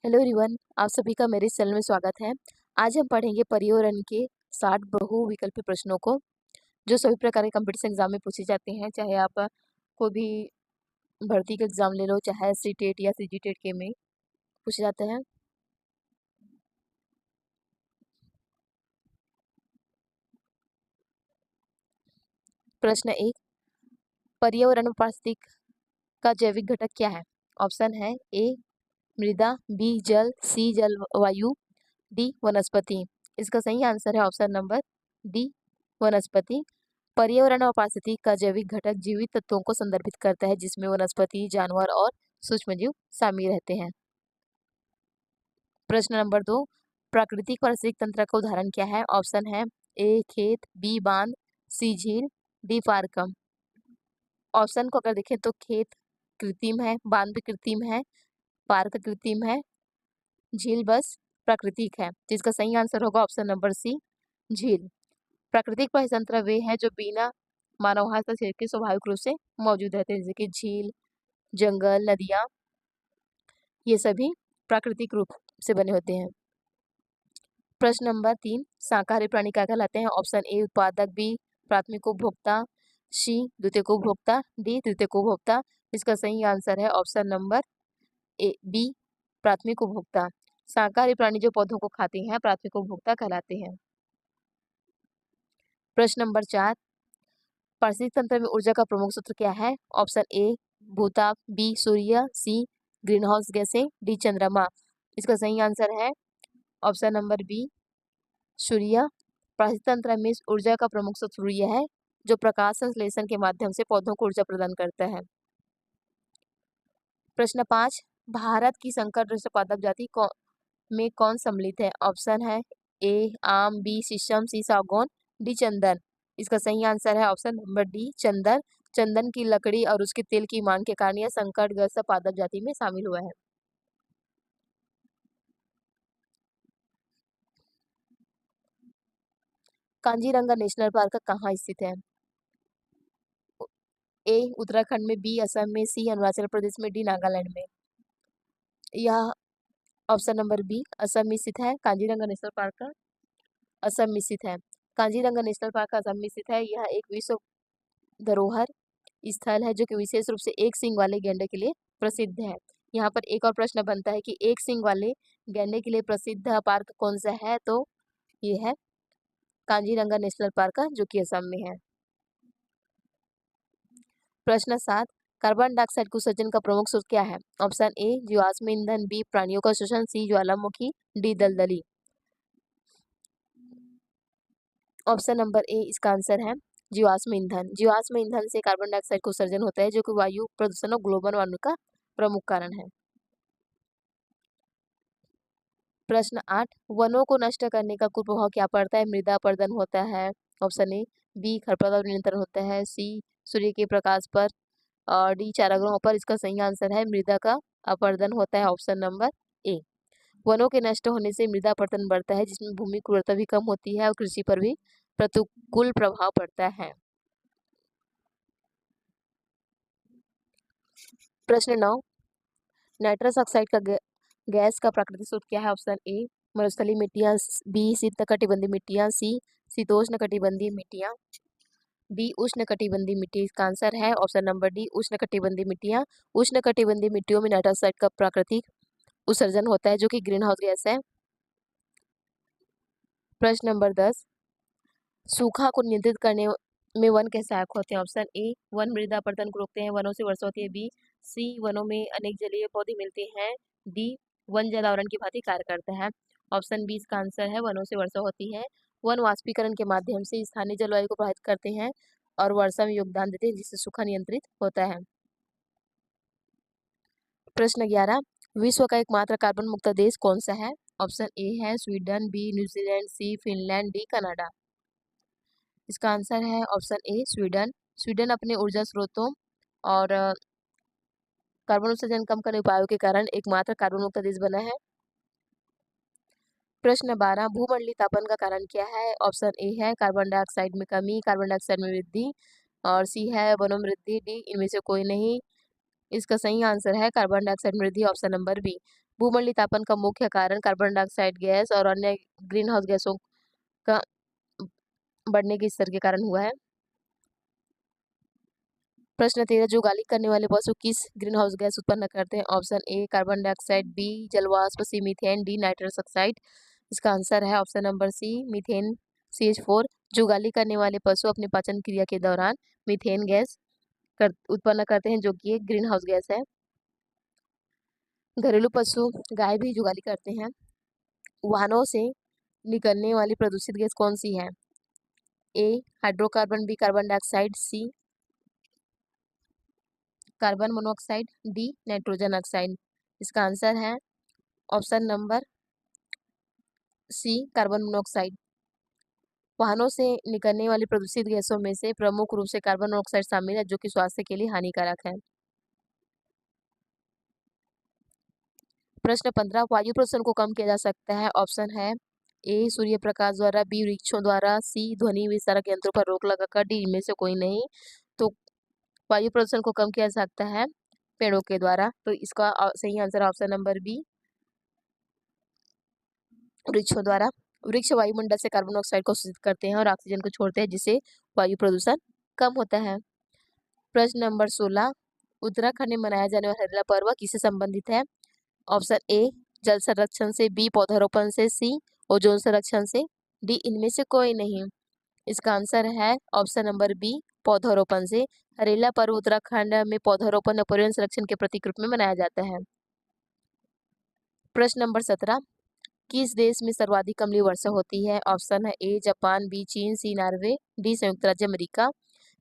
Hello everyone, आप सभी का मेरे इस चैनल में स्वागत है। आज हम पढ़ेंगे पर्यावरण के 60 बहुविकल्पी प्रश्नों को, जो सभी प्रकार के कंपटीशन एग्जाम में पूछे जाते हैं। चाहे आप कोई भी भर्ती का एग्जाम ले लो, चाहे सीटेट या सीजीटेट के में पूछे जाते हैं। प्रश्न 1, पर्यावरण में पारिस्थितिक का जैविक घटक क्या है? ऑप्शन है ए मृदा, बी जल, सी जलवायु, डी वनस्पति। इसका सही आंसर है ऑप्शन नंबर डी वनस्पति। पर्यावरण और पारिस्थितिकी का जैविक घटक जीवित तत्वों को संदर्भित करता है, जिसमें वनस्पति, जानवर और सूक्ष्मजीव शामिल रहते हैं। प्रश्न नंबर 2, प्राकृतिक पारिस्थितिक तंत्र का उदाहरण क्या है? ऑप्शन है ए खेत, बी बांध, सी झील, डी पार्क। ऑप्शन को अगर देखें तो खेत कृत्रिम है, बांध भी कृत्रिम है, पार्क कृत्रिम है, झील बस प्राकृतिक है। जिसका सही आंसर होगा ऑप्शन नंबर सी झील। प्राकृतिक परितंत्र वे हैं जो बिना मानव हस्तक्षेप के स्वाभाविक रूप से मौजूद रहते हैं, जैसे कि झील, जंगल, नदियां, ये सभी प्राकृतिक रूप से बने होते हैं। प्रश्न नंबर 3, शाकाहारी प्राणी क्या कहलाते हैं? ऑप्शन ए उत्पादक, बी प्राथमिक उपभोक्ता, सी द्वितीयक उपभोक्ता, डी तृतीयक उपभोक्ता। इसका सही आंसर है ऑप्शन नंबर ए बी प्राथमिक उपभोक्ता। शाकाहारी प्राणी जो पौधों को खाते हैं प्राथमिक उपभोक्ता कहलाते हैं। प्रश्न नंबर 4, पारिस्थितिक तंत्र में ऊर्जा का प्रमुख सूत्र क्या है? ऑप्शन ए भूताप, बी सूर्य, सी ग्रीनहाउस गैसें, डी चंद्रमा। इसका सही आंसर है ऑप्शन नंबर बी सूर्य। पारिस्थितिक तंत्र में ऊर्जा का प्रमुख सूत्र सूर्य है, जो प्रकाश संश्लेषण के माध्यम से पौधों को ऊर्जा प्रदान करता है। प्रश्न 5, भारत की संकर वृक्ष पादप जाति में कौन सम्मिलित है? ऑप्शन है ए आम, बी शीशम, सी सागौन, डी चंदन। इसका सही आंसर है ऑप्शन नंबर डी चंदन। चंदन की लकड़ी और उसके तेल की मांग के कारण यह संकटग्रस्त पादप जाति में शामिल हुआ है। कांजीरंगा नेशनल पार्क कहाँ स्थित है? ए उत्तराखंड में, बी असम में, सी अरुणाचल प्रदेश में, डी नागालैंड में। यह ऑप्शन नंबर बी असम में स्थित है। कांजीरंगा नेशनल पार्क असम में स्थित है। कांजीरंगा नेशनल पार्क असम में स्थित है। यह एक विश्व धरोहर स्थल है, जो कि विशेष रूप से एक सींग वाले गैंडे के लिए प्रसिद्ध है। यहाँ पर एक और प्रश्न बनता है कि एक सींग वाले गैंडे के लिए प्रसिद्ध पार्क कौन सा है? तो ये है कांजीरंगा नेशनल पार्क, जो कि असम में है। प्रश्न 7, कार्बन डाइऑक्साइड के उत्सर्जन का प्रमुख स्रोत क्या है? ऑप्शन ए जीवाश्म ईंधन, बी प्राणियों का श्वसन, सी ज्वालामुखी, डी दलदली। ऑप्शन नंबर ए इसका आंसर है जीवाश्म ईंधन। जीवाश्म ईंधन से कार्बन डाइऑक्साइड का उत्सर्जन होता है, जो कि वायु प्रदूषण और ग्लोबल वार्मिंग का प्रमुख कारण है। प्रश्न 8, वनों को नष्ट करने का कुप्रभाव क्या पड़ता है? मृदा अपरदन होता है, ऑप्शन ए, बी खरपतवार नियंत्रण होता है, सी सूर्य के प्रकाश पर, और डी चारागाहों पर। इसका सही आंसर है मृदा का अपरदन होता है, ऑप्शन नंबर ए। वनों के नष्ट होने से मृदा अपरदन बढ़ता है, जिसमें भूमि की उर्वरता भी कम होती है और कृषि पर भी प्रतिकूल प्रभाव पड़ता है। प्रश्न 9, नाइट्रस ऑक्साइड का गैस का प्राकृतिक स्रोत क्या है? ऑप्शन ए मरुस्थलीय मिट्टियां, बी शीतकटिबंधीय मिट्टियां, सी शीतोष्णकटिबंधीय मिट्टियां, डी उष्णकटिबंधीय मिट्टी। इसका आंसर है ऑप्शन नंबर डी उष्णकटिबंधीय मिट्टियां। उष्णकटिबंधीय मिट्टियों में नाइट्रस ऑक्साइड का प्राकृतिक उत्सर्जन होता है, जो कि ग्रीन हाउस गैस है। प्रश्न नंबर 10, सूखा को नियंत्रित करने में वन कैसे सहायक होते हैं? ऑप्शन ए वन मृदा अपरदन को रोकते हैं, वनों से वर्षा होती है, बी सी वनों में अनेक जलीय पौधे मिलते हैं, डी वन जल आवरण की भांति कार्य करता है। ऑप्शन बी इसका आंसर है वनों से वर्षा होती है। वन वाष्पीकरण के माध्यम से स्थानीय जलवायु को प्रभावित करते हैं और वर्षा में योगदान देते हैं, जिससे सूखा नियंत्रित होता है। प्रश्न 11, विश्व का एकमात्र कार्बन मुक्त देश कौन सा है? ऑप्शन ए है स्वीडन, बी न्यूजीलैंड, सी फिनलैंड, डी कनाडा। इसका आंसर है ऑप्शन ए स्वीडन। स्वीडन अपने ऊर्जा स्रोतों और कार्बन उत्सर्जन कम करने उपायों के कारण एकमात्र कार्बन मुक्त देश बना है। प्रश्न 12, भूमंडलीय तापन का कारण क्या है? ऑप्शन ए है कार्बन डाइऑक्साइड में कमी, कार्बन डाइऑक्साइड में वृद्धि, और सी है वनोवृद्धि, डी इनमें से कोई नहीं। इसका सही आंसर है कार्बन डाइऑक्साइड में वृद्धि, ऑप्शन नंबर बी। भूमंडलीय तापमान का मुख्य कारण कार्बन डाइऑक्साइड गैस और अन्य ग्रीन हाउस गैसों का बढ़ने के स्तर के कारण हुआ है। प्रश्न 13, जो गाली करने वाले पशु किस ग्रीन हाउस गैस उत्पन्न करते हैं? Option A carbon dioxide, B जलवाष्प, C methane, D nitrous oxide. इसका आंसर है option number C methane CH4। जो गाली करने वाले पशु अपनी पाचन क्रिया के दौरान मीथेन गैस उत्पन्न करते हैं, जो कि एक ग्रीन हाउस गैस है। घरेलू पशु गाय भी जुगाली करते हैं। वाहनों से निकलने वाली प्रदूषित गैस कौन सी है? A hydrocarbon, B carbon dioxide, C carbon monoxide, D nitrogen oxide. इसका आंसर है option number C carbon monoxide. वाहनों से निकलने वाली प्रदूषित गैसों में से प्रमुख रूप से कार्बन मोनोऑक्साइड शामिल है, जो कि स्वास्थ्य के लिए हानिकारक है। प्रश्न 15, वायु प्रदूषण को कम किया जा सकता है? ऑप्शन है ए सूर्य प्रकाश द्वारा, बी वृक्षों द्वारा, सी ध्वनि विस्तारक यंत्रों पर रोक लगाकर, डी इनमें से कोई नहीं। तो वायु प्रदूषण को कम किया जा सकता है पेड़ों के द्वारा। तो इसका सही आंसर ऑप्शन नंबर बी वृक्षों द्वारा। वृक्ष वायुमंडल से कार्बन डाइऑक्साइड को अवशोषित करते हैं और ऑक्सीजन को छोड़ते हैं, जिससे वायु प्रदूषण कम होता है। प्रश्न नंबर 16, उत्तराखंड में मनाया जाने वाला हरेला पर्व किससे संबंधित है? ऑप्शन ए जल संरक्षण से, बी पौधारोपण से, सी ओजोन संरक्षण से, डी इनमें से कोई नहीं। इसका आंसर है ऑप्शन नंबर बी पौधारोपण से। हरेला पर्व उत्तराखंड में पौधारोपण और पर्यावरण संरक्षण के प्रतीक रूप में मनाया जाता है। प्रश्न नंबर 17, किस देश में सर्वाधिक अम्लीय वर्षा होती है? ऑप्शन है ए जापान, बी चीन, सी नॉर्वे, डी संयुक्त राज्य अमेरिका।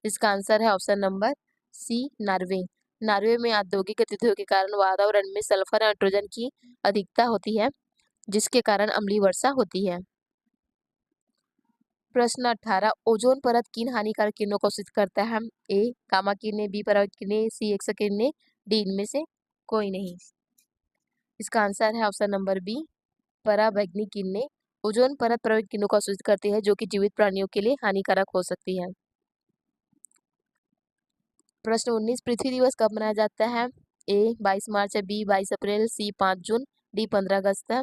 इसका आंसर है option number C Norway. Norway में औद्योगिक गतिविधियों के कारण वातावरण में सल्फर और नाइट्रोजन की अधिकता होती है, जिसके कारण अम्लीय वर्षा होती है। प्रश्न 18, ओजोन परत किन हानिकारक किरणों को अवशोषित करता है? ए गामा किरणें, बी पराबैंगनी किरणें, सी एक्स किरणें, डी इनमें से कोई नहीं। इसका आंसर है ऑप्शन नंबर बी पराबैंगनी किरणें। ओजोन परत पराबैंगनी किरणों को अवशोषित करती है, जो कि जीवित प्राणियों के लिए हानिकारक हो सकती है। प्रश्न 19, पृथ्वी दिवस कब मनाया जाता है? ए 22 मार्च, बी 22 अप्रैल, सी 5 जून, डी 15 अगस्त है।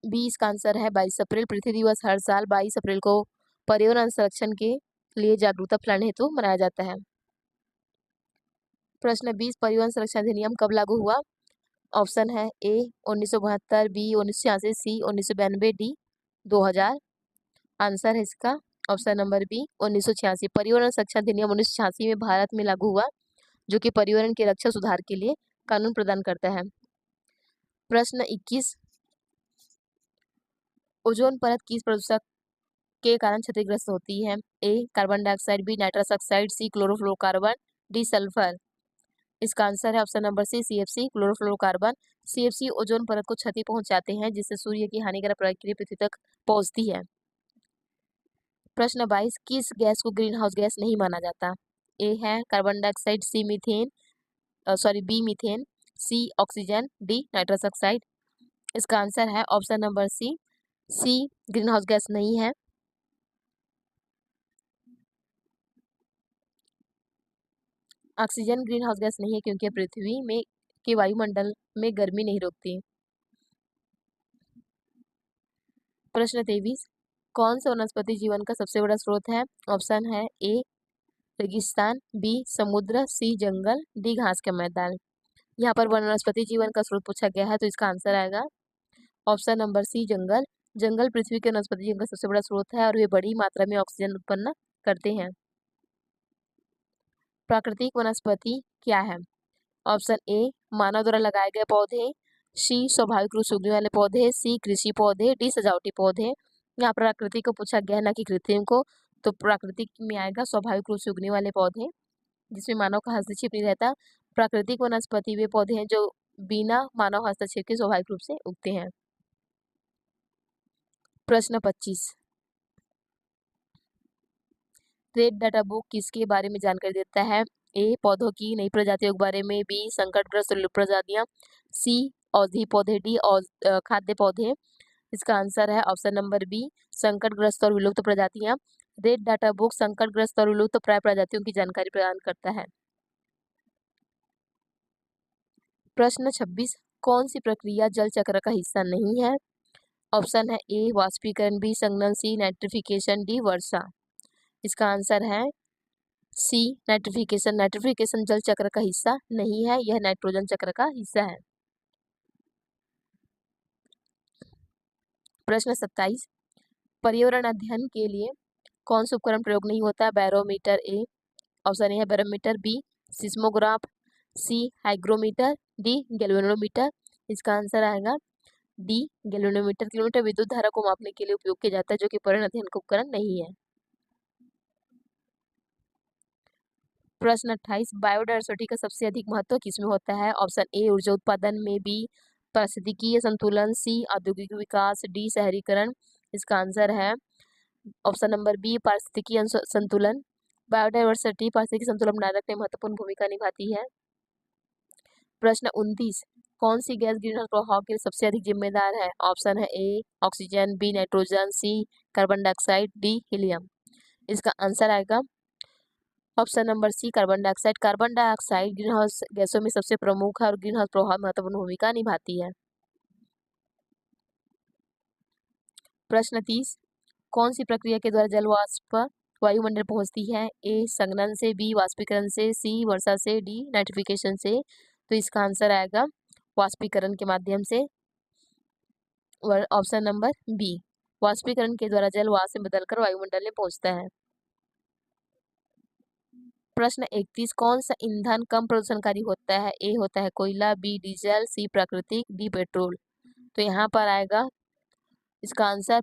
बी इसका आंसर है 22 अप्रैल। पृथ्वी दिवस हर साल 22 अप्रैल को पर्यावरण संरक्षण के लिए जागरूकता फैलाने हेतु मनाया जाता है। प्रश्न 20, परिवहन सुरक्षा अधिनियम कब लागू हुआ? ऑप्शन है ए 1972, बी 1986, सी 1992, डी 2000। आंसर है इसका ऑप्शन नंबर बी 1986। पर्यावरण सुरक्षा अधिनियम 1986 में भारत में लागू हुआ, जो कि पर्यावरण की रक्षा सुधार के लिए कानून प्रदान करता है। प्रश्न 21, ओजोन परत किस प्रदूषक के कारण क्षतिग्रस्त होती है? A carbon dioxide, B nitrous oxide, C chlorofluorocarbon, D sulphur. इसका आंसर है option number C CFC chlorofluorocarbon. CFC ozone परत को क्षति पहुंचाते हैं, जिससे सूर्य की हानिकारक प्रक्रिया पृथ्वी तक पहुंचती है। प्रश्न 22, किस गैस को ग्रीन हाउस गैस नहीं माना जाता? ए है carbon dioxide, C methane, B methane, C oxygen, D nitrous oxide. इसका आंसर है option number C green house gas नहीं है। ऑक्सीजन ग्रीन हाउस गैस नहीं है, क्योंकि पृथ्वी में के वायुमंडल में गर्मी नहीं रोकती। प्रश्न 23, कौन सा वनस्पति जीवन का सबसे बड़ा स्रोत है? ऑप्शन है ए रेगिस्तान, बी समुद्र, सी जंगल, डी घास के मैदान। यहाँ पर वनस्पति जीवन का स्रोत पूछा गया है, तो इसका आंसर आएगा ऑप्शन नंबर सी जंगल। जंगल पृथ्वी के वनस्पति जीवन का सबसे बड़ा स्रोत है और वे बड़ी मात्रा में ऑक्सीजन उत्पन्न करते हैं। प्राकृतिक वनस्पति क्या है? ऑप्शन ए मानव द्वारा लगाए गए पौधे, सी स्वाभाविक रूप से उगने वाले पौधे, सी कृषि पौधे, डी सजावटी पौधे। यहाँ प्राकृतिक को पूछा गया, ना कि कृत्रिम को, तो प्राकृतिक में आएगा स्वाभाविक रूप से उगने वाले पौधे, जिसमें मानव का हस्तक्षेप नहीं रहता। प्राकृतिक वनस्पति वे पौधे हैं जो बिना मानव हस्तक्षेप के स्वाभाविक रूप से उगते हैं। प्रश्न 25, रेड डाटा बुक किसके बारे में जानकारी देता है? ए पौधों की नई प्रजातियों के बारे में, बी संकटग्रस्त विलुप्त प्रजातियां, सी औषधि पौधे, डी और खाद्य पौधे। इसका आंसर है ऑप्शन नंबर बी संकटग्रस्त और विलुप्त प्रजातियां। रेड डाटा बुक संकटग्रस्त और विलुप्त प्राय प्रजातियों की जानकारी प्रदान करता है। प्रश्न 26 कौन सी प्रक्रिया जल चक्र का हिस्सा नहीं है? ऑप्शन है ए वाष्पीकरण, बी संघनन, सी नाइट्रिफिकेशन, डी वर्षा। इसका आंसर है सी नाइट्रिफिकेशन। नाइट्रिफिकेशन जल चक्र का हिस्सा नहीं है, यह नाइट्रोजन चक्र का हिस्सा है। प्रश्न 27 पर्यावरण अध्ययन के लिए कौन सा उपकरण प्रयोग नहीं होता है? बैरोमीटर ए, ऑप्शन ए है बैरोमीटर, बी सिस्मोग्राफ, सी हाइग्रोमीटर, डी गैल्वेनोमीटर। इसका आंसर आएगा डी गैल्वेनोमीटर। किलोमीटर विद्युत धारा को मापने के लिए उपयोग किया जाता है, जो कि पर्यावरण अध्ययन का उपकरण नहीं है। प्रश्न 28 बायोडायवर्सिटी का सबसे अधिक महत्व किसमें होता है? ऑप्शन ए ऊर्जा उत्पादन में, बी पारिस्थितिकीय संतुलन, सी औद्योगिक विकास, डी शहरीकरण। इसका आंसर है ऑप्शन नंबर बी पारिस्थितिकीय संतुलन। बायोडायवर्सिटी पारिस्थितिक संतुलन बनाए रखने में महत्वपूर्ण भूमिका निभाती है। प्रश्न 29 कौन सी गैस ग्रीनहाउस प्रभाव के लिए सबसे अधिक जिम्मेदार है? ऑप्शन है A oxygen, B nitrogen, C carbon dioxide, D helium. इसका आंसर आएगा option number C carbon dioxide. Carbon dioxide greenhouse गैसों में सबसे प्रमुख है और ग्रीनहाउस प्रभाव में महत्वपूर्ण भूमिका निभाती है। प्रश्न 30 कौन सी प्रक्रिया के द्वारा जल वाष्प वायुमंडल पहुंचती है? ए संघनन से, बी वाष्पीकरण से, सी वर्षा से, डी नाइट्रिफिकेशन से। तो इसका आंसर आएगा वाष्पीकरण के माध्यम से, ऑप्शन नंबर बी। वाष्पीकरण के द्वारा जल वाष्प में बदलकर वायुमंडल में पहुंचता है। प्रश्न 31 कौन सा ईंधन कम प्रदूषणकारी होता है? ए होता है कोयला, बी डीजल, सी प्राकृतिक, डी पेट्रोल। तो यहाँ पर आएगा इसका आंसर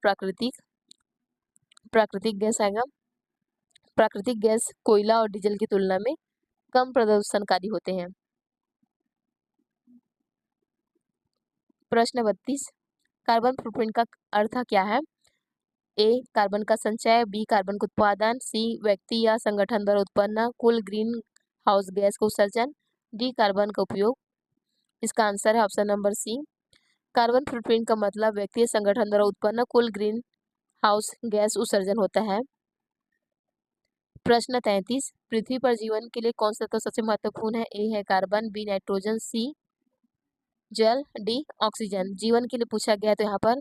प्राकृतिक गैस आएगा। प्राकृतिक गैस कोयला और डीजल की तुलना में कम प्रदूषणकारी होते हैं। प्रश्न 32 कार्बन फुटप्रिंट का अर्थ क्या है? ए कार्बन का संचय, बी कार्बन का उत्पादन, सी व्यक्ति या संगठन द्वारा उत्पन्न कुल ग्रीन हाउस गैस का उत्सर्जन, डी कार्बन का उपयोग। इसका आंसर है option number C. Carbon footprint का मतलब व्यक्ति या संगठन द्वारा उत्पन्न कुल ग्रीन हाउस गैस उत्सर्जन होता है। प्रश्न 33 पृथ्वी पर जीवन के लिए कौन सा तत्व सबसे महत्वपूर्ण है? ए है कार्बन, बी नाइट्रोजन, सी जल, डी ऑक्सीजन। जीवन के लिए पूछा गया तो यहाँ पर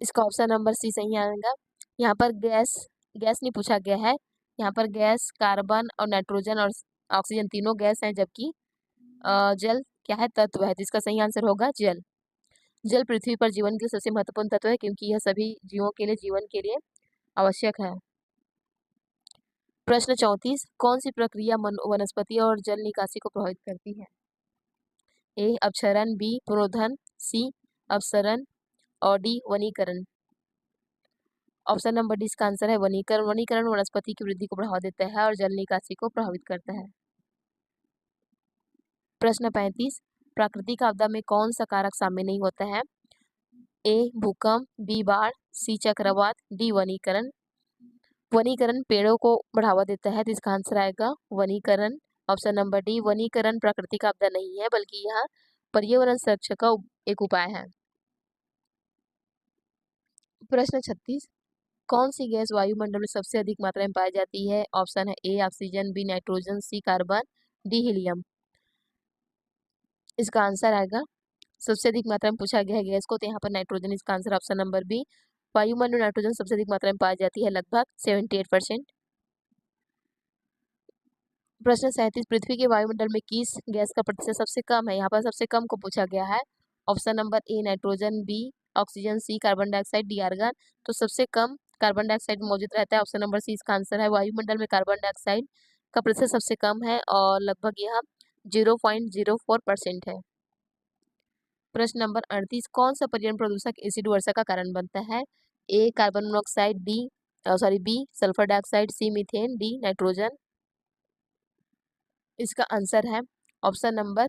इसका ऑप्शन नंबर सी सही आएगा। यहाँ पर गैस नहीं पूछा गया है। यहाँ पर गैस कार्बन और नाइट्रोजन और ऑक्सीजन तीनों गैस हैं, जबकि जल क्या है? तत्व है। जिसका सही आंसर होगा जल। जल पृथ्वी पर जीवन के लिए सबसे महत्वपूर्ण तत्व है, क्योंकि यह सभी जीवों के लिए जीवन के लिए आवश्यक है। प्रश्न 34 कौन सी प्रक्रिया वनस्पति और जल निकासी को प्रभावित करती है? ए अपक्षरण, बी पुनर्वनन, सी अपसरण और डी वनीकरण। ऑप्शन नंबर डी इसका आंसर है वनीकरण। वनीकरण वनस्पति की वृद्धि को बढ़ावा देता है और जल निकासी को प्रभावित करता है। प्रश्न 35 प्राकृतिक आपदा में कौन सा कारक शामिल नहीं होता है? ए भूकंप, बी बाढ़, सी चक्रवात, डी वनीकरण। वनीकरण पेड़ों को बढ़ावा देता है, तो इसका आंसर आएगा वनीकरण। ऑप्शन नंबर डी वनीकरण प्राकृतिक आपदा नहीं है, बल्कि यह पर्यावरण संरक्षण का एक उपाय है। प्रश्न 36 कौन सी गैस वायुमंडल में सबसे अधिक मात्रा में पाई जाती है? ऑप्शन है A oxygen, B nitrogen, C carbon, D helium. इसका आंसर आएगा सबसे अधिक मात्रा में पूछा गया है गैस को, तो यहाँ पर नाइट्रोजन। इसका आंसर ऑप्शन नंबर बी। वायुमंडल में नाइट्रोजन सबसे अधिक मात्रा में पाई जाती है, लगभग 78%। प्रश्न 37 पृथ्वी के वायुमंडल में किस गैस का प्रतिशत सबसे कम है? यहाँ पर सबसे कम को पूछा गया है। Option number A nitrogen, B oxygen, C carbon dioxide, D argon. तो सबसे कम कार्बन डाइऑक्साइड मौजूद रहता है। ऑप्शन नंबर सी इसका आंसर है। वायुमंडल में कार्बन डाइऑक्साइड का प्रतिशत सबसे कम है और लगभग यह 0.04% है। प्रश्न नंबर 38 कौन सा पर्यावरण प्रदूषक एसिड वर्षा का कारण बनता है? A carbon monoxide, B sulphur dioxide, C methane, D nitrogen. इसका आंसर है ऑप्शन नंबर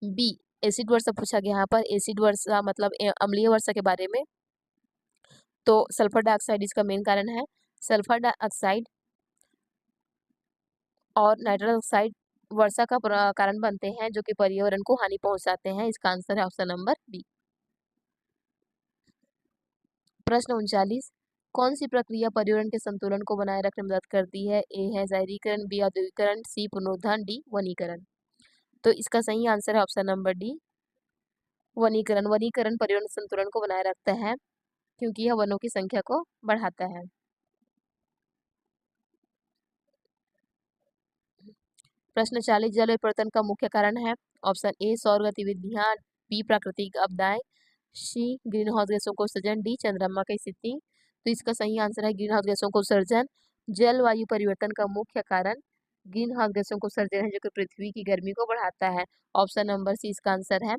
बी एसिड वर्षा पूछा गया। यहाँ पर एसिड वर्षा मतलब अम्लीय वर्षा के बारे में, तो सल्फर डाइऑक्साइड इसका मेन कारण है। सल्फर डाइऑक्साइड और नाइट्रस ऑक्साइड वर्षा का कारण बनते हैं, जो कि पर्यावरण को हानि पहुंचाते हैं। इसका आंसर है ऑप्शन नंबर बी। प्रश्न 39 कौन सी प्रक्रिया पर्यावरण के संतुलन को बनाए रखने में मदद करती है? ए है जहरीकरण, बी औद्योगिकरण, सी पुनरुत्थान, डी वनीकरण। तो इसका सही आंसर है ऑप्शन नंबर डी वनीकरण। वनीकरण पर्यावरण संतुलन को बनाए रखता है क्योंकि यह वनों की संख्या को बढ़ाता है। प्रश्न 40 जलवायु परिवर्तन का मुख्य कारण है? ऑप्शन ए सौर गतिविधियां, बी प्राकृतिक आपदाएं, सी ग्रीन हाउस गैसों को उत्सर्जन, डी चंद्रमा की स्थिति। तो इसका सही आंसर है ग्रीन हाउस गैसों को उत्सर्जन। जलवायु परिवर्तन का मुख्य कारण ग्रीन हाउस गैसों को उत्सर्जन है जो कि पृथ्वी की गर्मी को बढ़ाता है। ऑप्शन नंबर सी इसका आंसर है।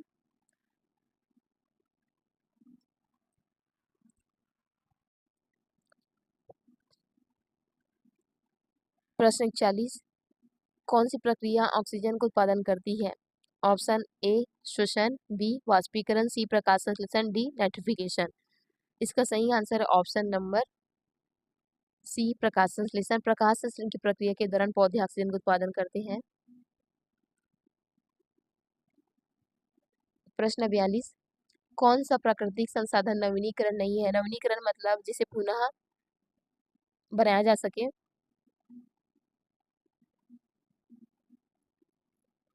प्रश्न 41 कौन सी प्रक्रिया ऑक्सीजन का उत्पादन करती है? ऑप्शन ए श्वसन, बी वाष्पीकरण, सी प्रकाश संश्लेषण, डी नाइट्रिफिकेशन। इसका सही आंसर है ऑप्शन नंबर सी प्रकाश संश्लेषण। प्रकाश संश्लेषण की प्रक्रिया के दौरान पौधे ऑक्सीजन का उत्पादन करते हैं। प्रश्न 42 कौन सा प्राकृतिक संसाधन नवीनीकरण नहीं है? नवीनीकरण मतलब जिसे पुनः बनाया जा सके।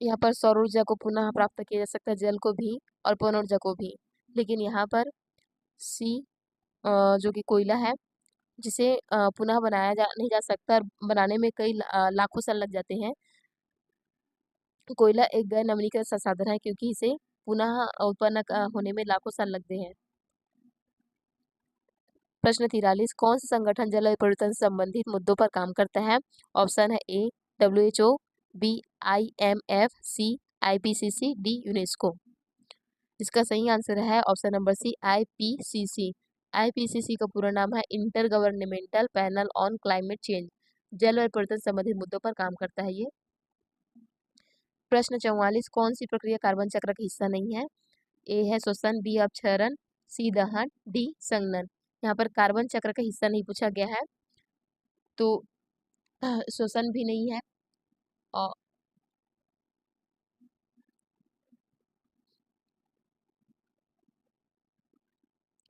यहाँ पर सौर ऊर्जा को पुनः प्राप्त किया जा सकता है, जल को भी और पवन ऊर्जा को भी। लेकिन यहाँ पर सी जो कि कोयला है जिसे पुनः बनाया जा नहीं जा सकता और बनाने में कई लाखों साल लग जाते हैं। कोयला एक गैर नवीनीकरण संसाधन है क्योंकि इसे पुनः उत्पन्न होने में लाखों साल लगते हैं। प्रश्न 43 कौन सा संगठन जलवायु परिवर्तन से संबंधित मुद्दों पर काम करता है? ऑप्शन है A WHO, B IMF, C IPCC, D UNESCO. इसका सही आंसर है option number C IPCC। IPCC का पूरा नाम है intergovernmental panel on climate change. जलवायु परिवर्तन से संबंधित मुद्दों पर काम करता है ये। प्रश्न 44 कौन सी प्रक्रिया कार्बन चक्र का हिस्सा नहीं है? ए है श्वसन, बी अपक्षरण, सी दहन, डी संघनन। यहाँ पर कार्बन चक्र का हिस्सा नहीं पूछा गया है तो श्वसन भी नहीं है और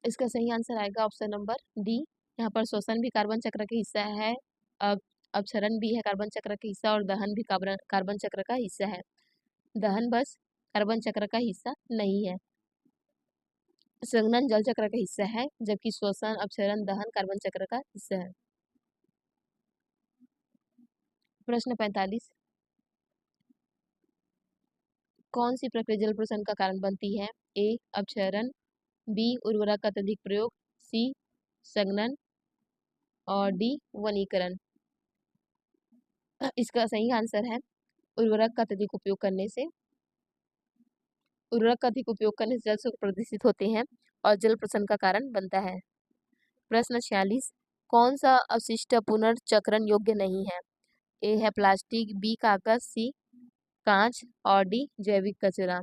इसका सही आंसर आएगा ऑप्शन नंबर डी। यहाँ पर श्वसन भी कार्बन चक्र का हिस्सा है, अपक्षरण भी है कार्बन चक्र का हिस्सा और दहन भी कार्बन चक्र का हिस्सा है। दहन बस कार्बन चक्र का हिस्सा नहीं है। संघनन जल चक्र का हिस्सा है जबकि श्वसन अपक्षरण दहन कार्बन चक्र का हिस्सा है। प्रश्न 45 कौन सी प्रक्रिया जल प्रदूषण का कारण बनती है? ए अपक्षरण, बी उर्वरक का अत्यधिक प्रयोग, सी संघनन और डी वनीकरण। इसका सही आंसर है उर्वरक का अत्यधिक उपयोग करने से। उर्वरक का अधिक उपयोग करने से जल स्रोत प्रदूषित होते हैं और जल प्रदूषण का कारण बनता है। प्रश्न 46 कौन सा अवशिष्ट पुनर्चक्रण योग्य नहीं है? ए है प्लास्टिक, बी कागज, सी कांच और डी जैविक कचरा।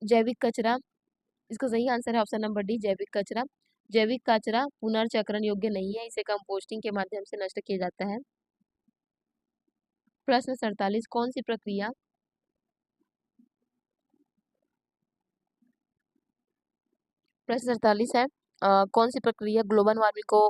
जैविक कचरा इसका सही आंसर है ऑप्शन नंबर डी जैविक कचरा। जैविक कचरा पुनर्चक्रण योग्य नहीं है, इसे कंपोस्टिंग के माध्यम से नष्ट किया जाता है। प्रश्न 47 कौन सी प्रक्रिया प्रश्न 47 है कौन सी प्रक्रिया ग्लोबल वार्मिंग को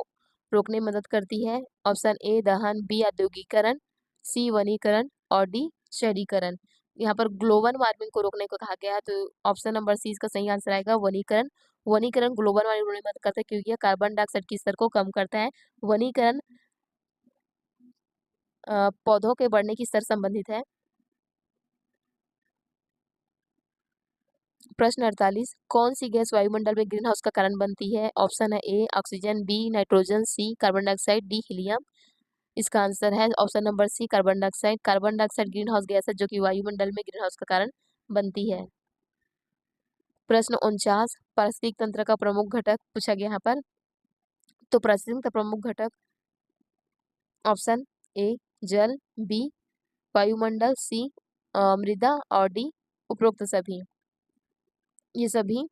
रोकने में मदद करती है? ऑप्शन ए दहन, बी औद्योगिकरण, सी वनीकरण और डी शहरीकरण। यहाँ पर ग्लोबल वार्मिंग को रोकने को कहा गया है तो ऑप्शन नंबर सी इसका सही आंसर आएगा वनीकरण। वनीकरण ग्लोबल वार्मिंग रोकने में मदद करता है क्योंकि यह कार्बन डाइऑक्साइड के स्तर को कम करता है। वनीकरण पौधों के बढ़ने की स्तर संबंधित है। प्रश्न 48 कौन सी गैस वायुमंडल में ग्रीन हाउस का कारण बनती है? ऑप्शन है A oxygen, B nitrogen, C carbon dioxide, D helium. इसका आंसर है option number C carbon dioxide. Carbon dioxide green house gas है जो कि वायुमंडल में ग्रीन हाउस का कारण बनती है। प्रश्न 49 पारिस्थितिक तंत्र का प्रमुख घटक पूछा गया यहाँ पर। तो पारिस्थितिक तंत्र का प्रमुख घटक ऑप्शन ए जल, बी वायुमंडल, सी मृदा और डी उपरोक्त सभी। ये सभी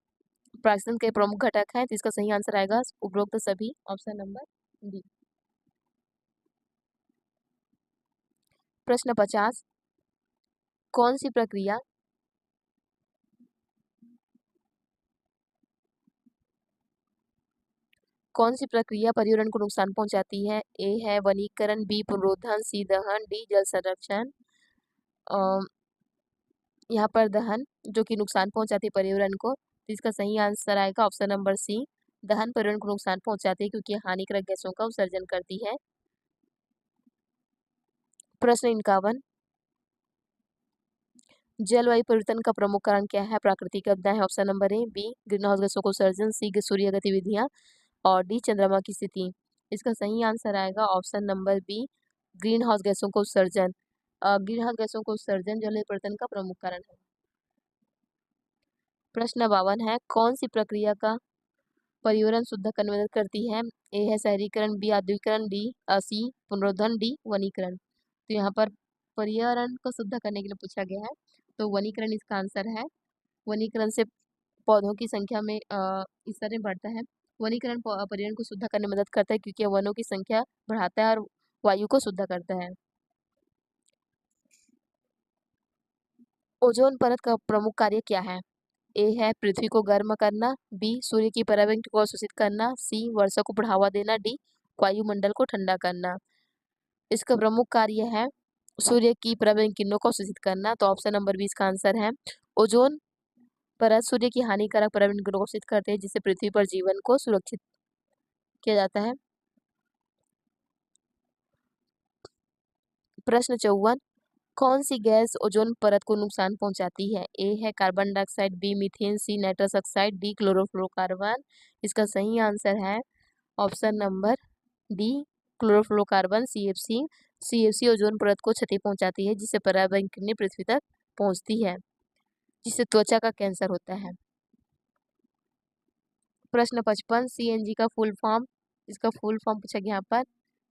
पारिस्थितिक के प्रमुख घटक हैं तो इसका सही आंसर आएगा उपरोक्त सभी ऑप्शन नंबर डी। प्रश्न 50 कौन सी प्रक्रिया कौन सी प्रक्रिया पर्यावरण को नुकसान पहुंचाती है? ए है वनीकरण, बी पुनरुत्थान, सी दहन, डी जल संरक्षण। यहाँ पर दहन जो कि नुकसान पहुंचाती है पर्यावरण को, तो इसका सही आंसर आएगा ऑप्शन नंबर सी। दहन पर्यावरण को नुकसान पहुंचाती है क्योंकि हानिकारक गैसों का उत्सर्जन करती है। प्रश्न 51, जलवायु परिवर्तन का प्रमुख कारण क्या है? प्राकृतिक आपदाएं। Option number A B green house गैसों का उत्सर्जन, सी सूर्य गतिविधियां और डी चंद्रमा की स्थिति। इसका सही आंसर आएगा option number B green house गैसों का उत्सर्जन। ग्रीन हाउस गैसों का उत्सर्जन जलवायु परिवर्तन का प्रमुख कारण है। प्रश्न 52 है, कौन सी प्रक्रिया का पर्यावरण शुद्ध करने में मदद करती है? ए है शहरीकरण, बी आधुनिकीकरण, सी पुनरुद्धार, डी वनीकरण। तो यहाँ पर पर्यावरण को शुद्ध करने के लिए पूछा गया है, तो वनीकरण इसका आंसर है। वनीकरण से पौधों की संख्या में इस तरह बढ़ता है। वनीकरण पर्यावरण को शुद्ध करने में मदद करता है क्योंकि वनों की संख्या बढ़ाता है और वायु को शुद्ध करता है। ओजोन परत का प्रमुख कार्य क्या है? ए है पृथ्वी को गर्म करना, बी सूर्य की पराबैंगनी को अवशोषित करना, सी वर्षा को बढ़ावा देना, डी वायुमंडल को ठंडा करना। इसका प्रमुख कार्य है सूर्य की पराबैंगनी किरणों को अवशोषित करना, तो ऑप्शन नंबर बी इसका आंसर है। ओजोन परत सूर्य की हानिकारक पराबैंगनी किरणों को अवशोषित करते हैं जिससे पृथ्वी पर जीवन को सुरक्षित किया जाता है। प्रश्न 54, कौन सी गैस ओजोन परत को नुकसान पहुंचाती है? ए है carbon dioxide, B methane, C nitrous oxide, D chlorofluorocarbon. इसका सही आंसर है option number D chlorofluorocarbon CFC. CFC ozone परत को क्षति पहुंचाती है जिससे पराबैंगनी किरणें पृथ्वी तक पहुंचती है, जिससे त्वचा का कैंसर होता है। प्रश्न 55, सीएनजी का फुल फॉर्म। इसका फुल फॉर्म पूछा गया यहाँ पर।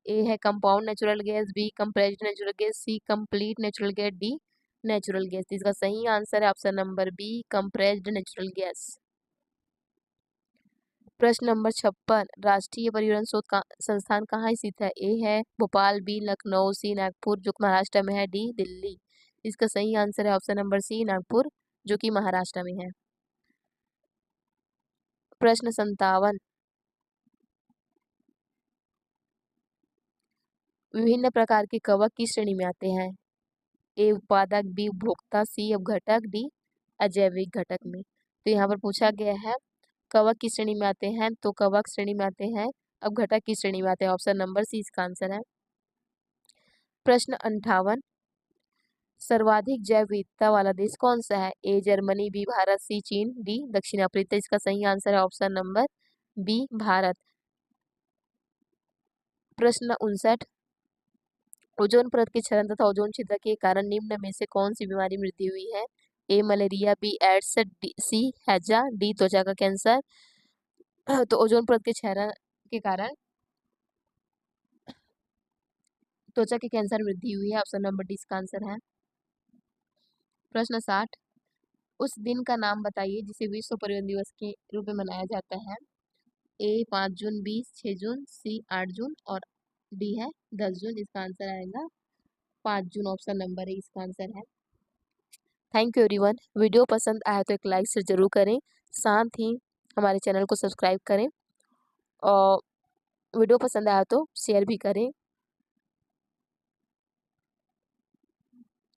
ए है compound natural gas, B compressed natural gas, C complete natural gas, D natural gas. इसका सही आंसर है option number B compressed natural gas. प्रश्न नंबर 56, राष्ट्रीय पर्यावरण शोध संस्थान कहाँ स्थित है? ए है भोपाल, बी लखनऊ, सी नागपुर जो महाराष्ट्र में है, डी दिल्ली। इसका सही आंसर है ऑप्शन नंबर सी नागपुर जो कि महाराष्ट्र में है। प्रश्न 57, विभिन्न प्रकार के कवक किस श्रेणी में आते हैं? ए उत्पादक, बी उपभोक्ता, सी अपघटक, डी अजैविक घटक में। तो यहाँ पर पूछा गया है कवक किस श्रेणी में आते हैं, तो कवक श्रेणी में आते हैं, अपघटक किस श्रेणी में आते हैं? ऑप्शन नंबर सी इसका आंसर है। प्रश्न 58, सर्वाधिक जैव विविधता वाला देश कौन सा है? ए जर्मनी, बी भारत, सी चीन, डी दक्षिण अफ्रीका। इसका सही आंसर है ऑप्शन नंबर बी भारत। प्रश्न 59, ओजोन परत के क्षरण तथा ओजोन छिद्र के कारण निम्न में से कौन सी बीमारी मृत्यु हुई है? ए मलेरिया, बी एड्स, सी हैजा, डी त्वचा का कैंसर। तो ओजोन परत के क्षरण के कारण त्वचा के कैंसर वृद्धि हुई है, ऑप्शन नंबर डी इसका आंसर है। प्रश्न 60, उस दिन का नाम बताइए जिसे विश्व पर्यावरण दिवस के रूप में मनाया जाता है। ए 5 जून, बी 6 जून, सी 8 जून और डी है 10 जून। इसका आंसर आएगा 5 जून, ऑप्शन नंबर ए इसका आंसर है। Thank you everyone. वीडियो पसंद आया तो एक लाइक से जरूर करें, साथ ही हमारे चैनल को सब्सक्राइब करें और वीडियो पसंद आया तो शेयर भी करें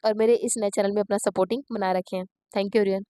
और मेरे इस नए चैनल में अपना सपोर्टिंग बनाए रखें। Thank you everyone.